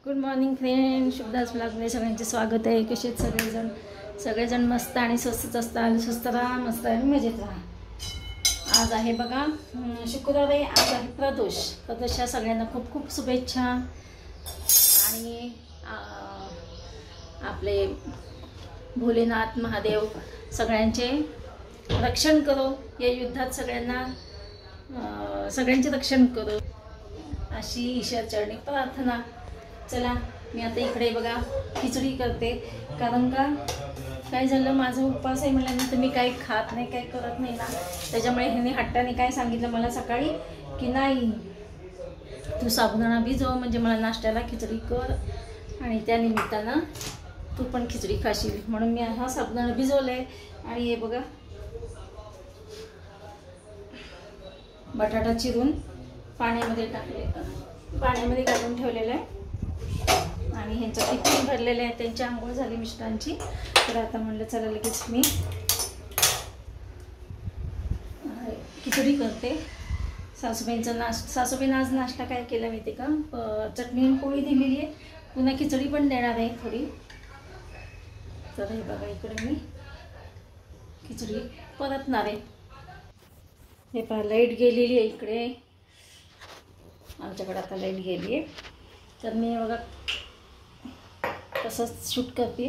Good morning friend, शुभदास ब्लॉगमध्ये सगळ्यांचे स्वागत आहे. कसे आहेत सगळेजण मस्त आणि स्वस्तच असतात. स्वस्त राहा, मस्त आणि मजेत राहा. आज आहे बघा शुक्रवार आहे. आज आहे प्रदोषच्या सगळ्यांना खूप खूप शुभेच्छा. आणि आपले भोलेनाथ महादेव सगळ्यांचे रक्षण करो. या युद्धात सगळ्यांचे रक्षण करो अशी ईश्वरचरणी प्रार्थना. चला, मी आता इकडे बघा खिचडी करते. कारण का काय झालं, माझा उपवास आहे म्हटल्यानंतर मी काही खात नाही, काही करत नाही ना. त्याच्यामुळे ह्याने हट्टाने काय सांगितलं मला सकाळी की नाही, तू साबुदाणा भिजव म्हणजे मला नाश्त्याला खिचडी कर आणि त्या निमित्तानं तू पण खिचडी खाशील. म्हणून मी हा साबुदाणा भिजवला आहे. आणि हे बघा बटाटा चिरून पाण्यामध्ये घालून ठेवलेला आहे. आणि ह्यांच्या टिफिन भरलेले आहे. त्यांची आंघोळ झाली मिस्टरांची. तर आता म्हणलं चला लगेच मी खिचडी करते. सासूबाईनं आज नाश्ता काय केला माहिती का, चटणी आणि पोळी दिलेली आहे. पुन्हा खिचडी पण देणार आहे थोडी. तर हे बघा इकडे मी खिचडी परतणार आहे. हे पहा लाईट गेलेली आहे इकडे. आमच्याकडे आता लाईट गेली आहे. तर मी बघा तसंच शूट करते.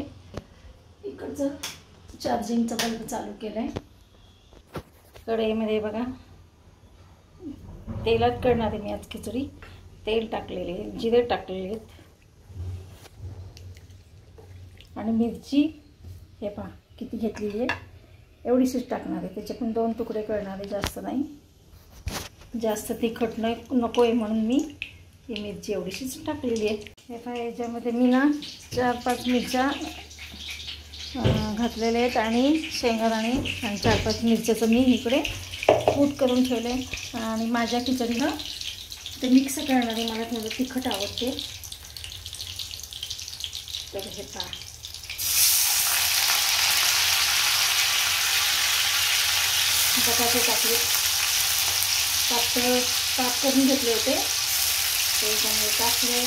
इकडचं चार्जिंगचा बल्ब चालू केला आहे. कढईमध्ये बघा तेलात करणार आहे मी आज खिचडी. तेल टाकलेले, जिरे टाकलेले आहेत आणि मिरची हे पहा किती घेतलेली आहे, एवढीशीच टाकणार आहे. त्याचे पण 2 तुकडे करणार आहे, जास्त नाही. जास्त तिखट नको आहे म्हणून मी ही मिरची एवढीशीच टाकलेली आहे. हे पहा याच्यामध्ये मी ना 4-5 मिरच्या घातलेल्या आहेत आणि शेंगदाणे आणि 4-5 मिरच्याचं मी इकडे कूट करून ठेवलं आहे. आणि माझ्या खिचडीला ते मिक्स करणार आहे. मला थोडं तिखट आवडते. तर हे पहा बटाटे टाकले, काप करून घेतले होते ते त्यामुळे टाकले.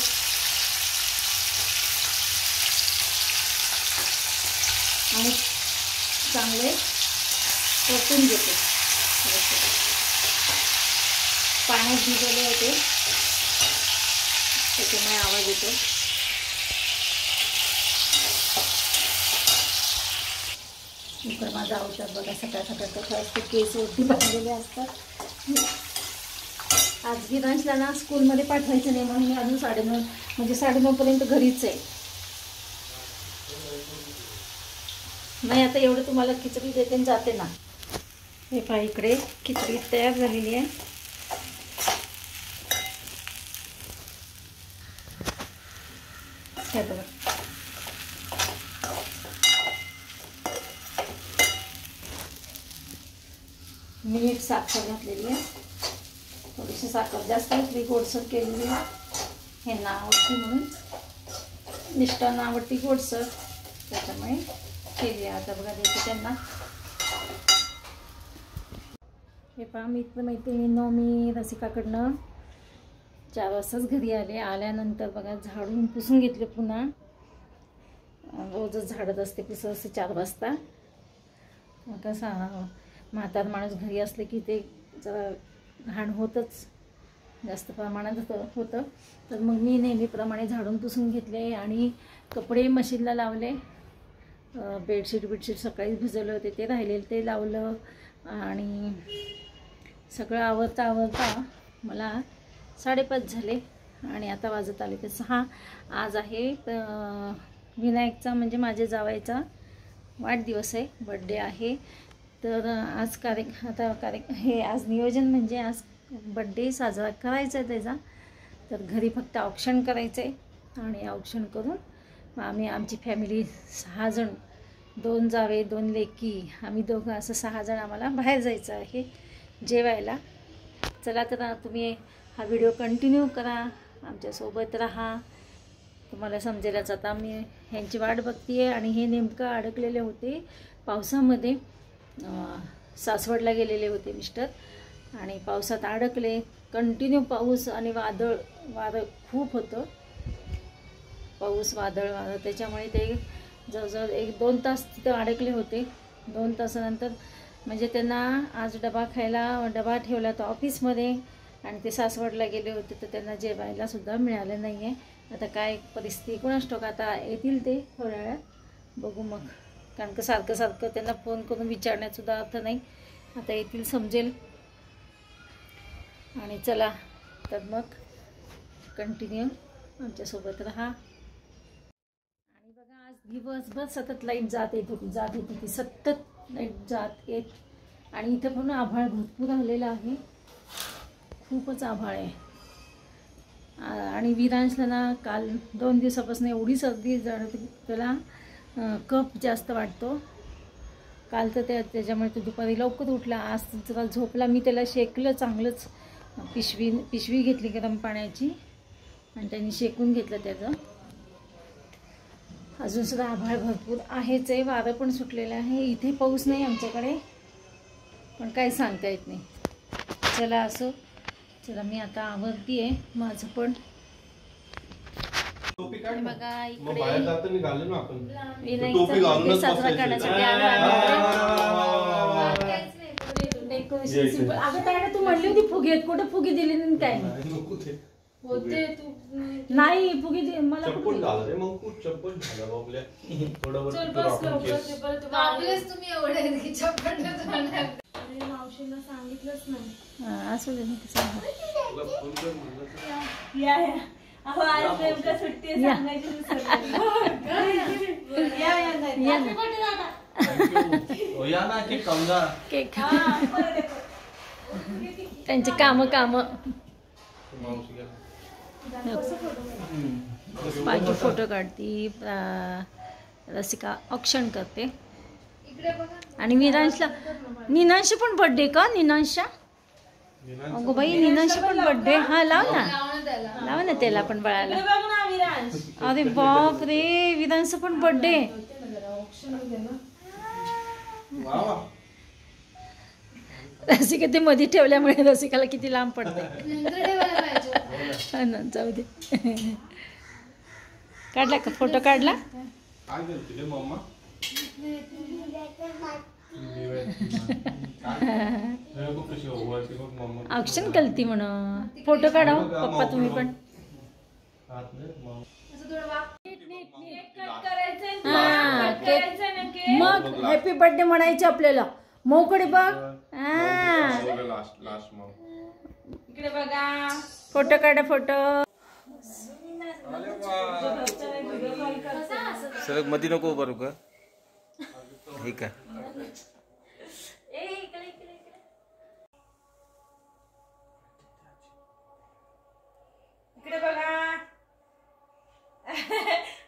आणि चांगले परतून घेते. पाण्यात भिजवले होते त्याच्यामुळे आवाज येतो. इकडं माझा अवतार बघा, सकाळ कसं केस वरती बांधलेले असतात. आज गिरांशला ना स्कूलमध्ये पाठवायचं नाही म्हणून मी अजून 9:30 पर्यंत घरीच आहे. नाही आता एवढं तुम्हाला खिचडी देते आणि जाते ना. हे पहा इकडे खिचडी तयार झालेली आहे. हे बघा मीठ, साखर घातलेली आहे. थोडीशी साखर जास्त घातली, गोडसर केलेली आहे. ह्यांना आवडते म्हणून, मिस्टरांना आवडती गोडसर, त्याच्यामुळे केली. आता बघा द्यायची त्यांना. हे पहा मैत्रिणींनो, मी रसिकाकडनं 4 वाजताच घरी आले. आल्यानंतर बघा झाडून पुसून घेतले. पुन्हा रोजच झाडत असते, पुसत असते 4 वाजता. कसा म्हातार माणूस घरी असले की ते जरा घाण होतच, जास्त प्रमाणात होतं. तर मग मी नेहमीप्रमाणे झाडून पुसून घेतले आणि कपडे मशीनला लावले. बेडशीट सकाळी भिजवले होते, ते राहिलेले ते लावलं. आणि सगळं आवरता मला 5:30 झाले. आणि आता वाजत आले ते 6. आज आहे विनायकचा म्हणजे माझ्या जावायचा वाढदिवस आहे, बड्डे आहे. तर आज हे आज नियोजन म्हणजे आज बड्डे साजरा करायचा आहे त्याचा. तर घरी फक्त औक्षण करायचं आहे आणि औक्षण करून आमची फॅमिली 6 जण, 2 जावे 2 लेकी, आम्ही दोघं असं 6 जण आम्हाला बाहेर जायचं आहे जेवायला. चला तर तुम्ही हा व्हिडिओ कंटिन्यू करा, आमच्यासोबत राहा, तुम्हाला समजेलच. आता मी ह्यांची वाट बघते आहे. आणि हे नेमकं अडकलेले होते पावसामध्ये. सासवडला गेलेले होते मिस्टर आणि पावसात अडकले. कंटिन्यू पाऊस आणि वारं खूप होतं. पाऊस वादळ त्याच्यामुळे ते जवळजवळ 1-2 तास तिथे अडकले होते. 2 तासानंतर म्हणजे त्यांना आज डबा ठेवला होता ऑफिसमध्ये आणि ते सासवडला गेले होते, तर त्यांना जेवायला सुद्धा मिळालं नाही आहे. आता काय परिस्थिती कोणास ठाऊक. आता येतील ते थोड्या वेळात, बघू मग. कारण का सारखं त्यांना फोन करून विचारण्यात सुद्धा अर्थ नाही. आता येतील समजेल. आणि चला तर मग कंटिन्यू आमच्यासोबत राहा. आणि बघा आज दिवसभर सतत लाईट जात येत होती सतत लाईट जात येत. आणि इथं पण आभाळ भरपूर आलेलं आहे, खूपच आभाळ आहे. आणि विरांशला ना काल 2 दिवसापासून एवढी सर्दी जाणवते, त्याला कफ जास्त वाटतो. काल तर त्याच्यामुळे तो दुपारी लवकर उठला. आज जरा झोपला. मी त्याला शेकलं चांगलंच, पिशवी घेतली गरम पाण्याची आणि त्यांनी शेकून घेतलं त्याचं. अजूनसुद्धा आभाळ भरपूर आहेच आहे, वारं पण सुटलेलं आहे. इथे पाऊस नाही आमच्याकडे, पण काही सांगता येत नाही. चला असो, चला मी आता आवरती आहे माझं पण. बघा इकडे विनायकचा साजरा करण्यासाठी डेकोरेशन. अगं ताई तू म्हणली होती फुगे, कुठे फुगे दिले नाही काय होते तू नाही फुगे मला चप्पल घाल रे मग खूप चप्पल घाला बाबल्या थोडं तुम्ही एवढे की चप्पल मावशीला सांगितलंच नाही. असं दे या अहो आज नेमका सुट्टी आहे सांगायची या ना केक खाऊंगा केक त्यांचे काम पाहिजे फोटो काढती. रसिका ऑक्शन करते. आणि निनांश पण बर्थडे का निनांशा? अगो बाई निनांश पण बर्थडे. हा लाव ना त्याला पण बाळाला. अरे बाप रे विरांश पण बर्थडे. रसिका ते मध्ये ठेवल्यामुळे रसिकाला किती लांब पडते. जाऊ दे. काढला का फोटो काढला? ऑक्शन कलती म्हणून फोटो काढा पप्पा तुम्ही पण. मग हॅपी बर्थडे म्हणायचं आपल्याला. मौकडे बघ. इकडे बघा फोटो काढा फोटो. सरक मध्ये नको उभं रुका हे का इकडे बघा.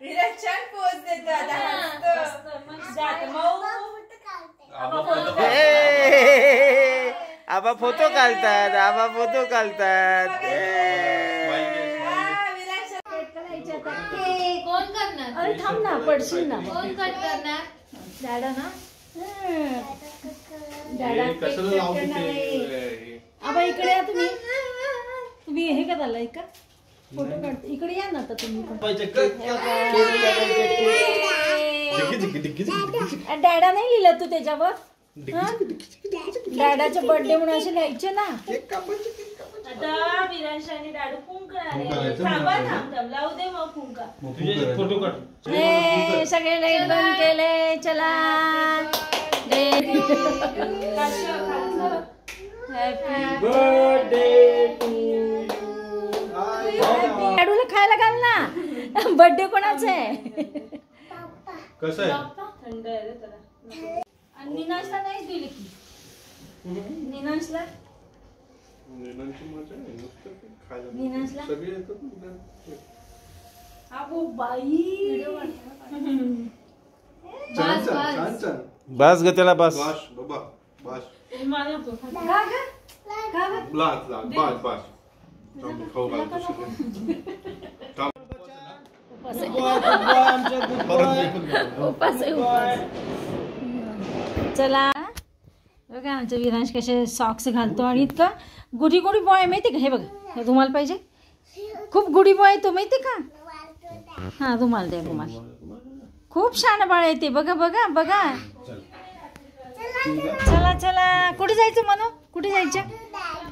विराज छान पोज देतो आबा फोटो काढतात. कोण करणार? अरे थांब ना पडशील ना. कोण कट करणार? डॅडा ना. डॅडा आबा इकडे या तुम्ही हे करायला का फोटो काढ. इकडे या ना आता तुम्ही पण. डॅडा नाही लिहिलं तू त्याच्यावर? डॅडाचा बर्थडे म्हणून असे लिहायचे ना. आता विरांश आणि दादू फुंकणार. लावू दे मग फुंका. फोटो काढ. हे सगळे लाईट बंद केले. चला हॅपी बर्थडे टू यू. लाडूला खायला घाल ना. बर्थडे कोणाचा आहे? कसं आहे? थंड आहे रे त्याला. आणि निनाशला नाही दिली की? निनाशला अगो बाई. बस ग त्याला बस. चला बघा आमचं विरांश कसे सॉक्स घालतो. आणि इतका गुडी बॉय माहिती का? हे बघा रुमाल पाहिजे. खूप गुडी बॉय तो माहिती का? हा रुमाल दे रुमाल. खूप छान बाळ आहे ते. बघा बघा बघा. चला चला कुठे जायचं म्हणू? कुठे जायचं?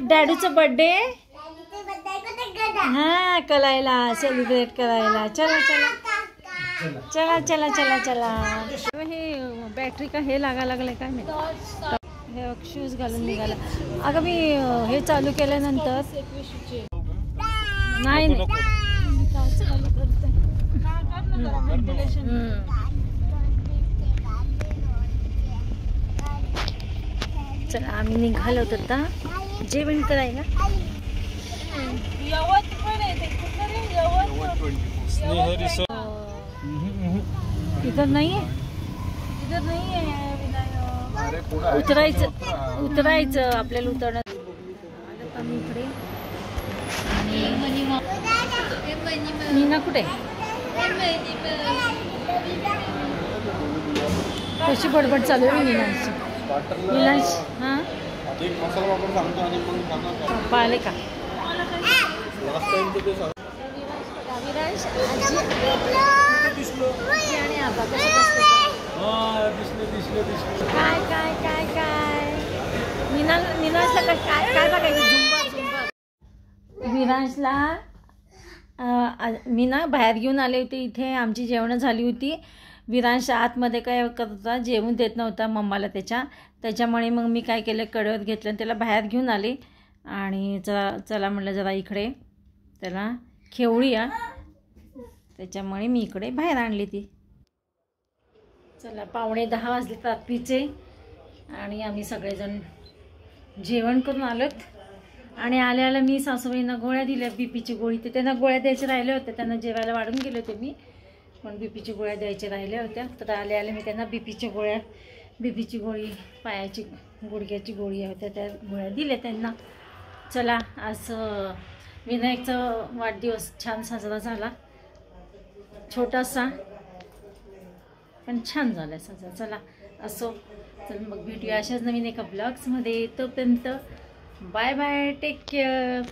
डॅडूचं बर्थडे. हा कलायला सेलिब्रेट करायला. चला चला चला चला चला चला. हे बॅटरी का हे लागा लागलंय काय नाही. हे शूज घालून निघाला. अगं मी हे चालू केल्यानंतर नाही नाही. चला आम्ही निघालो होतो आता जेवण करायला. यवत पण आहे ते. कुठलं रे यवत? इधर नाही आहे. इधर नाही आहे विनायक. उतरायचं आपल्याला उतरणं. आलं आम्ही इकडे. आणि मीना कुठे? कशी बडबड चालू आहे मीनाची. मीनाश हां पाहिले का? विराज आणि आबा कसे बसले? काय काय काय काय मीनाशला काय काय बघायचं? झुंबा. विराजला मी ना बाहेर घेऊन आले होते. इथे आमची जेवणं झाली होती. विरांश आतमध्ये काय करत होता, जेवून देत नव्हता मम्माला त्याच्यामुळे मग मी काय केलं, कडेवर घेतलं आणि त्याला बाहेर घेऊन आले. आणि चला म्हटलं जरा इकडे त्याला खेळूया. त्याच्यामुळे मी इकडे बाहेर आणली ती. चला 9:45 वाजले रात्रीचे आणि आम्ही सगळेजण जेवण करून आलोत. आणि आल्याला मी सासूबाईंना गोळ्या दिल्या, बीपीची गोळी. ते त्यांना गोळ्या द्यायच्या राहिल्या होत्या. त्यांना जेवायला वाढून गेले होते मी, पण बीपीची गोळ्या द्यायच्या राहिल्या होत्या. तर आले मी त्यांना बीपीची गोळी, पायाची गुडघ्याची गोळी होत्या, त्या गोळ्या दिल्या त्यांना. चला आज विनायकचा वाढदिवस छान साजरा झाला. छोटासा पण छान झाला साजरा. चला असो. चल मग भेटूया अशाच नवीन एका ब्लॉग्समध्ये. तोपर्यंत बाय बाय, टेक केअर.